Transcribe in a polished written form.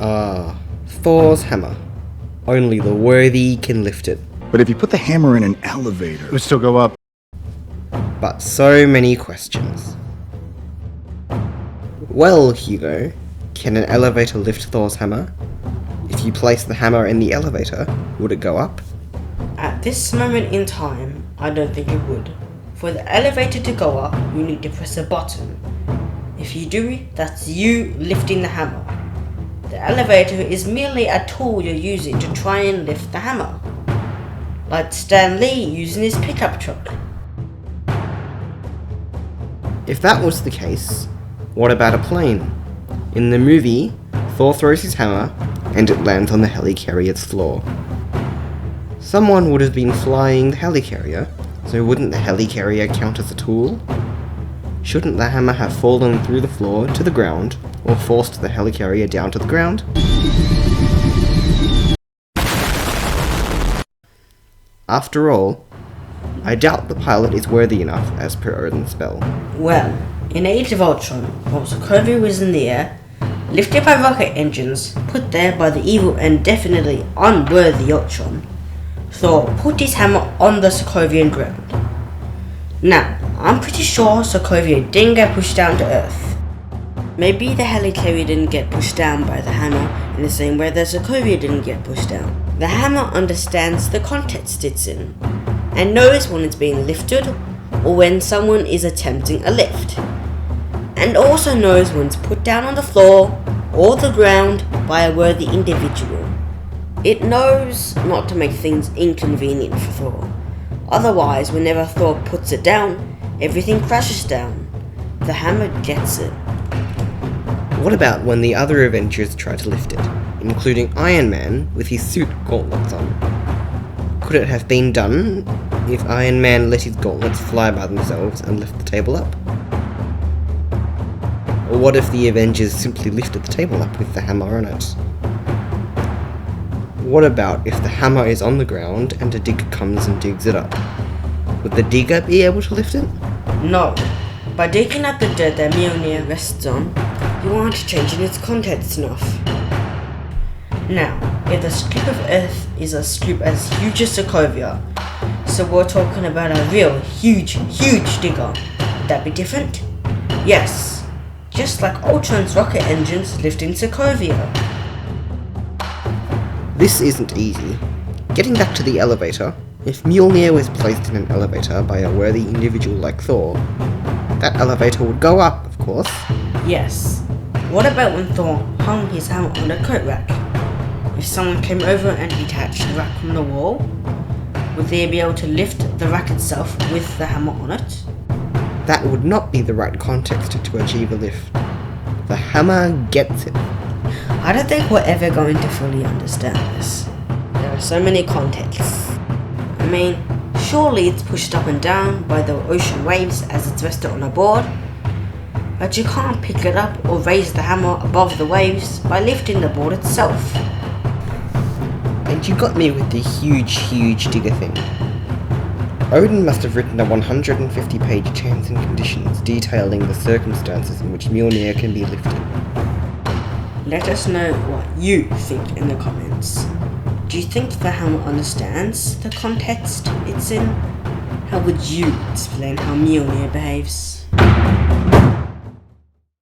Ah, Thor's hammer. Only the worthy can lift it. But if you put the hammer in an elevator, it would still go up. But so many questions. Well, Hugo, can an elevator lift Thor's hammer? If you place the hammer in the elevator, would it go up? At this moment in time, I don't think it would. For the elevator to go up, you need to press a button. If you do, that's you lifting the hammer. The elevator is merely a tool you're using to try and lift the hammer. Like Stan Lee using his pickup truck. If that was the case, what about a plane? In the movie, Thor throws his hammer and it lands on the helicarrier's floor. Someone would have been flying the helicarrier, so wouldn't the helicarrier count as a tool? Shouldn't the hammer have fallen through the floor to the ground, or forced the helicarrier down to the ground? After all, I doubt the pilot is worthy enough as per Odin's spell. Well, in Age of Ultron, while Sokovia was in the air, lifted by rocket engines, put there by the evil and definitely unworthy Ultron, Thor put his hammer on the Sokovian ground. Now, I'm pretty sure Sokovia didn't get pushed down to Earth. Maybe the helicarrier didn't get pushed down by the hammer in the same way that Sokovia didn't get pushed down. The hammer understands the context it's in, and knows when it's being lifted or when someone is attempting a lift, and also knows when it's put down on the floor or the ground by a worthy individual. It knows not to make things inconvenient for Thor. Otherwise, whenever Thor puts it down, everything crashes down. The hammer gets it. What about when the other Avengers try to lift it, including Iron Man with his suit gauntlets on? Could it have been done if Iron Man let his gauntlets fly by themselves and lift the table up? Or what if the Avengers simply lifted the table up with the hammer on it? What about if the hammer is on the ground and a digger comes and digs it up? Would the digger be able to lift it? No. By digging up the dirt that Mjolnir rests on, you aren't changing its contents enough. Now, if the scoop of Earth is a scoop as huge as Sokovia, so we're talking about a real huge digger, would that be different? Yes. Just like Ultron's rocket engines lifting Sokovia. This isn't easy. Getting back to the elevator, if Mjolnir was placed in an elevator by a worthy individual like Thor, that elevator would go up, of course. Yes. What about when Thor hung his hammer on a coat rack? If someone came over and detached the rack from the wall, would they be able to lift the rack itself with the hammer on it? That would not be the right context to achieve a lift. The hammer gets it. I don't think we're ever going to fully understand this. There are so many contexts. I mean, surely it's pushed up and down by the ocean waves as it's rested on a board, but you can't pick it up or raise the hammer above the waves by lifting the board itself. And you got me with the huge digger thing. Odin must have written a 150-page terms and conditions detailing the circumstances in which Mjolnir can be lifted. Let us know what you think in the comments. Do you think the hammer understands the context it's in? How would you explain how Mjolnir behaves?